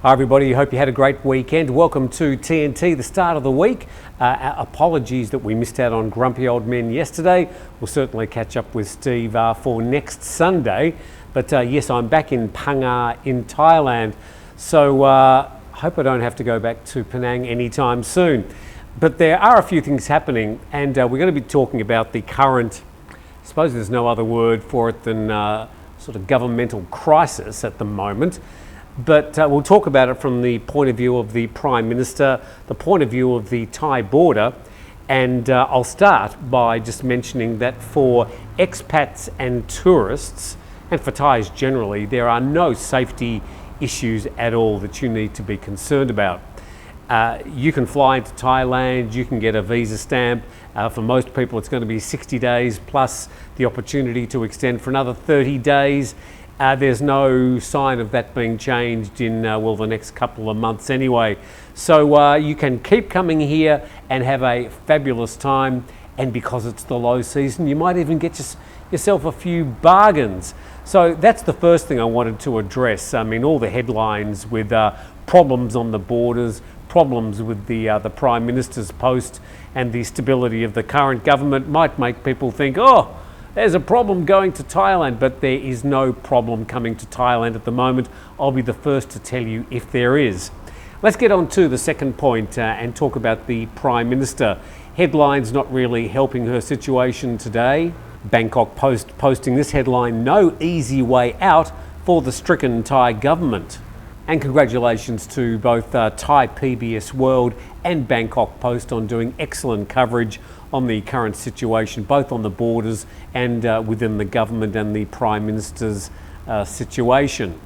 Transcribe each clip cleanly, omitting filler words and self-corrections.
Hi everybody, hope you had a great weekend. Welcome to TNT, the start of the week. Apologies that we missed out on Grumpy Old Men yesterday. We'll certainly catch up with Steve for next Sunday. But yes, I'm back in PHANG in Thailand. So hope I don't have to go back to Penang anytime soon. But there are a few things happening, and we're going to be talking about the current, I suppose there's no other word for it than sort of governmental crisis at the moment. But we'll talk about it from the point of view of the Prime Minister, the point of view of the Thai border, and I'll start by just mentioning that for expats and tourists, and for Thais generally, there are no safety issues at all that you need to be concerned about. You can fly into Thailand, you can get a visa stamp. For most people it's going to be 60 days plus the opportunity to extend for another 30 days. There's no sign of that being changed in, the next couple of months anyway. So you can keep coming here and have a fabulous time, and because it's the low season, you might even get yourself a few bargains. So that's the first thing I wanted to address. I mean, all the headlines with problems on the borders, problems with the Prime Minister's post and the stability of the current government might make people think, oh, there's a problem going to Thailand, but there is no problem coming to Thailand at the moment. I'll be the first to tell you if there is. Let's get on to the second point and talk about the Prime Minister. Headlines not really helping her situation today. Bangkok Post posting this headline, "No easy way out for the stricken Thai government." And congratulations to both Thai PBS World and Bangkok Post on doing excellent coverage on the current situation, both on the borders and within the government and the Prime Minister's situation.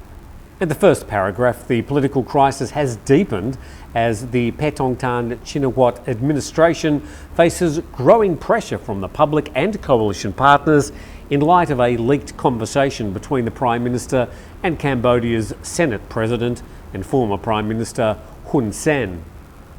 In the first paragraph, the political crisis has deepened as the Paetongtarn Shinawatra administration faces growing pressure from the public and coalition partners in light of a leaked conversation between the Prime Minister and Cambodia's Senate President and former Prime Minister Hun Sen.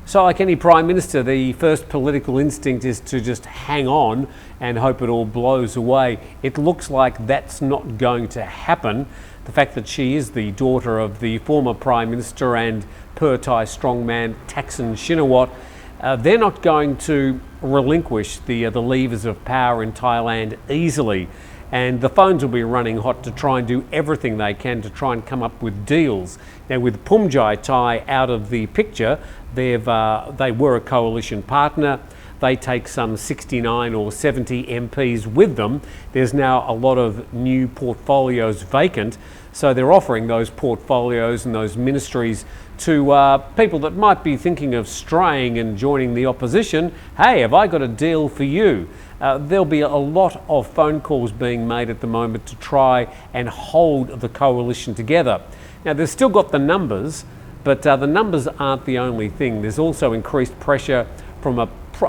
So like any Prime Minister, the first political instinct is to just hang on and hope it all blows away. It looks like that's not going to happen. The fact that she is the daughter of the former Prime Minister and Thai strongman Thaksin Shinawatra, they're not going to relinquish the levers of power in Thailand easily. And the phones will be running hot to try and do everything they can to try and come up with deals. Now, with Thai out of the picture, they were a coalition partner. They take some 69 or 70 MPs with them. There's now a lot of new portfolios vacant, so they're offering those portfolios and those ministries to people that might be thinking of straying and joining the opposition. Hey, have I got a deal for you? There'll be a lot of phone calls being made at the moment to try and hold the coalition together. Now, they've still got the numbers, but the numbers aren't the only thing. There's also increased pressure from a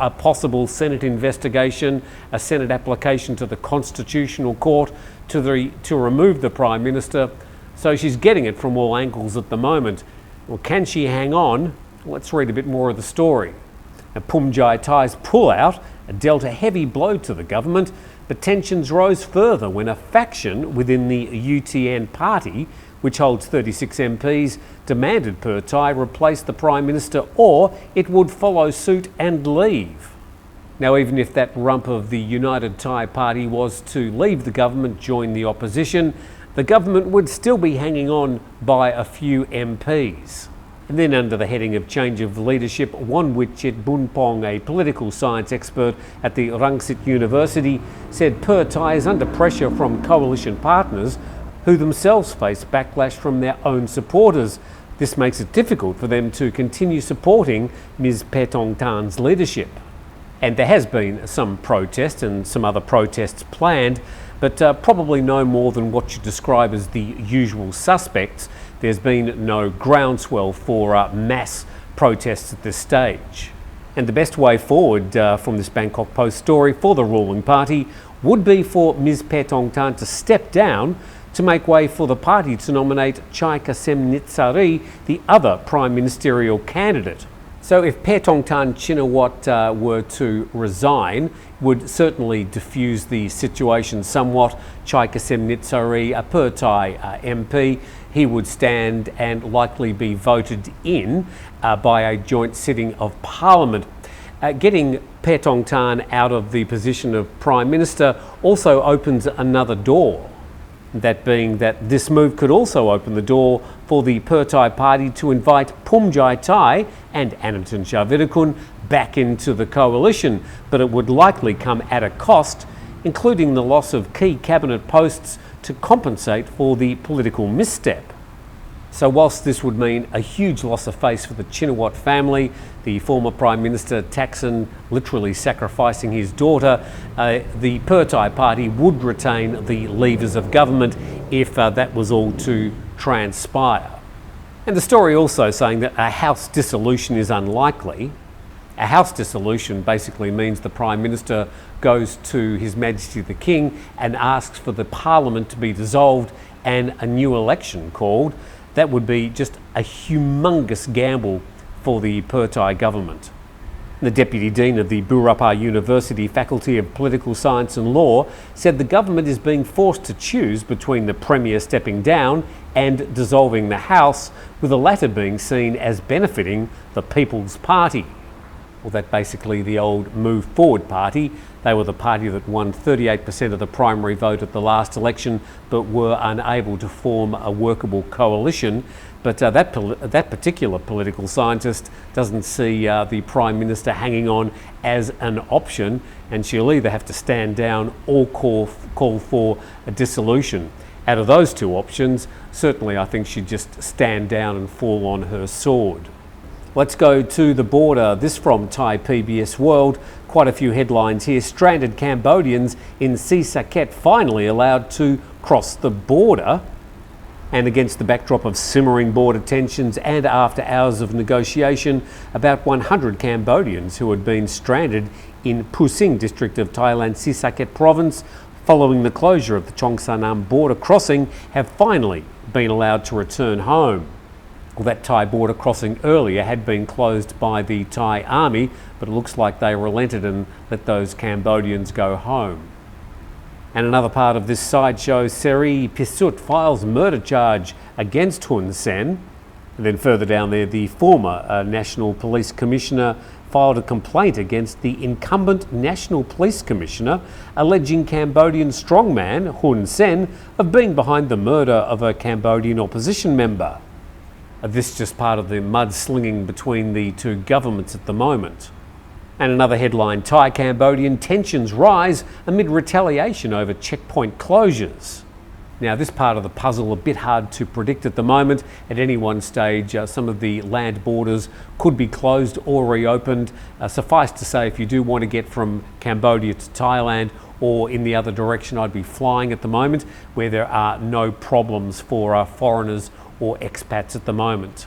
possible Senate investigation, a Senate application to the Constitutional Court to remove the Prime Minister. So she's getting it from all angles at the moment. Well, can she hang on? Let's read a bit more of the story. Now, Thai's pullout dealt a heavy blow to the government, but tensions rose further when a faction within the UTN party, which holds 36 MPs, demanded Thai replace the Prime Minister or it would follow suit and leave. Now, even if that rump of the United Thai Party was to leave the government, join the opposition, the government would still be hanging on by a few MPs. And then under the heading of change of leadership, Wonwitchit Bunpong, a political science expert at the Rangsit University, said Thai is under pressure from coalition partners who themselves face backlash from their own supporters. This makes it difficult for them to continue supporting Ms. Paetongtarn's leadership. And there has been some protest and some other protests planned, but probably no more than what you describe as the usual suspects. There's been no groundswell for mass protests at this stage. And the best way forward from this Bangkok Post story for the ruling party would be for Ms. Paetongtarn to step down to make way for the party to nominate Thai-Cambodian, the other prime ministerial candidate. So if Paetongtarn Shinawatra were to resign, would certainly diffuse the situation somewhat. Thai-Cambodian, a Thai MP, he would stand and likely be voted in by a joint sitting of Parliament. Getting Paetongtarn out of the position of Prime Minister also opens another door. That being that this move could also open the door for the Pheu Thai party to invite Phumjai Thai and Anatin Charnvirakul back into the coalition, but it would likely come at a cost, including the loss of key cabinet posts to compensate for the political misstep. So whilst this would mean a huge loss of face for the Shinawatra family, the former Prime Minister Thaksin literally sacrificing his daughter, the Pheu Thai party would retain the levers of government if that was all to transpire. And the story also saying that a House dissolution is unlikely. A House dissolution basically means the Prime Minister goes to His Majesty the King and asks for the Parliament to be dissolved and a new election called. That would be just a humongous gamble for the Pheu Thai government. The Deputy Dean of the Burapha University Faculty of Political Science and Law said the government is being forced to choose between the Premier stepping down and dissolving the House, with the latter being seen as benefiting the People's Party. Well, that basically the old Move Forward party. They were the party that won 38% of the primary vote at the last election, but were unable to form a workable coalition. But that particular political scientist doesn't see the Prime Minister hanging on as an option, and she'll either have to stand down or call for a dissolution. Out of those two options, certainly I think she'd just stand down and fall on her sword. Let's go to the border. This from Thai PBS World. Quite a few headlines here. Stranded Cambodians in Si Saket finally allowed to cross the border. And against the backdrop of simmering border tensions and after hours of negotiation, about 100 Cambodians who had been stranded in Pusing district of Thailand's Si Saket province following the closure of the Chongsanam border crossing have finally been allowed to return home. Well, that Thai border crossing earlier had been closed by the Thai army, but it looks like they relented and let those Cambodians go home. And another part of this sideshow, Seri Pisut files murder charge against Hun Sen. And then further down there, the former National Police Commissioner filed a complaint against the incumbent National Police Commissioner, alleging Cambodian strongman Hun Sen of being behind the murder of a Cambodian opposition member. This is just part of the mudslinging between the two governments at the moment. And another headline, Thai-Cambodian tensions rise amid retaliation over checkpoint closures. Now, this part of the puzzle a bit hard to predict at the moment. At any one stage, some of the land borders could be closed or reopened. Suffice to say, if you do want to get from Cambodia to Thailand or in the other direction, I'd be flying at the moment, where there are no problems for foreigners or expats at the moment.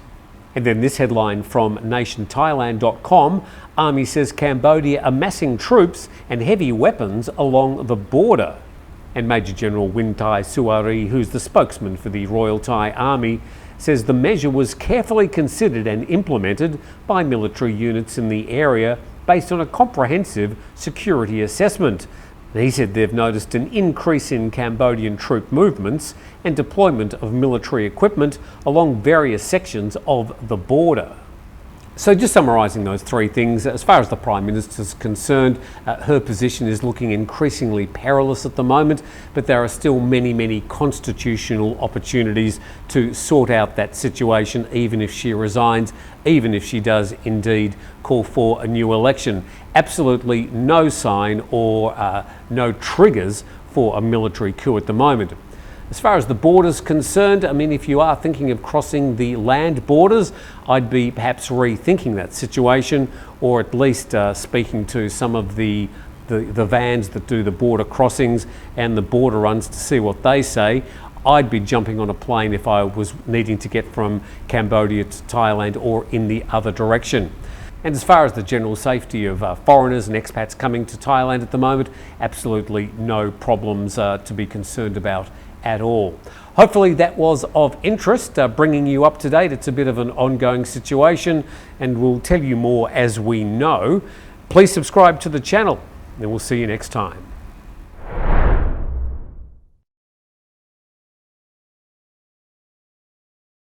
And then this headline from nationthailand.com, Army says Cambodia amassing troops and heavy weapons along the border. And Major General Win Thai Suari, who's the spokesman for the Royal Thai Army, says the measure was carefully considered and implemented by military units in the area based on a comprehensive security assessment. He said they've noticed an increase in Cambodian troop movements and deployment of military equipment along various sections of the border. So just summarising those three things, as far as the Prime Minister is concerned, her position is looking increasingly perilous at the moment, but there are still many constitutional opportunities to sort out that situation, even if she resigns, even if she does indeed call for a new election. Absolutely no sign or no triggers for a military coup at the moment. As far as the border's concerned, I mean, if you are thinking of crossing the land borders, I'd be perhaps rethinking that situation, or at least speaking to some of the vans that do the border crossings and the border runs to see what they say. I'd be jumping on a plane if I was needing to get from Cambodia to Thailand or in the other direction. And as far as the general safety of foreigners and expats coming to Thailand at the moment, absolutely no problems to be concerned about at all. Hopefully that was of interest, bringing you up to date. It's a bit of an ongoing situation and we'll tell you more as we know. Please subscribe to the channel and we'll see you next time.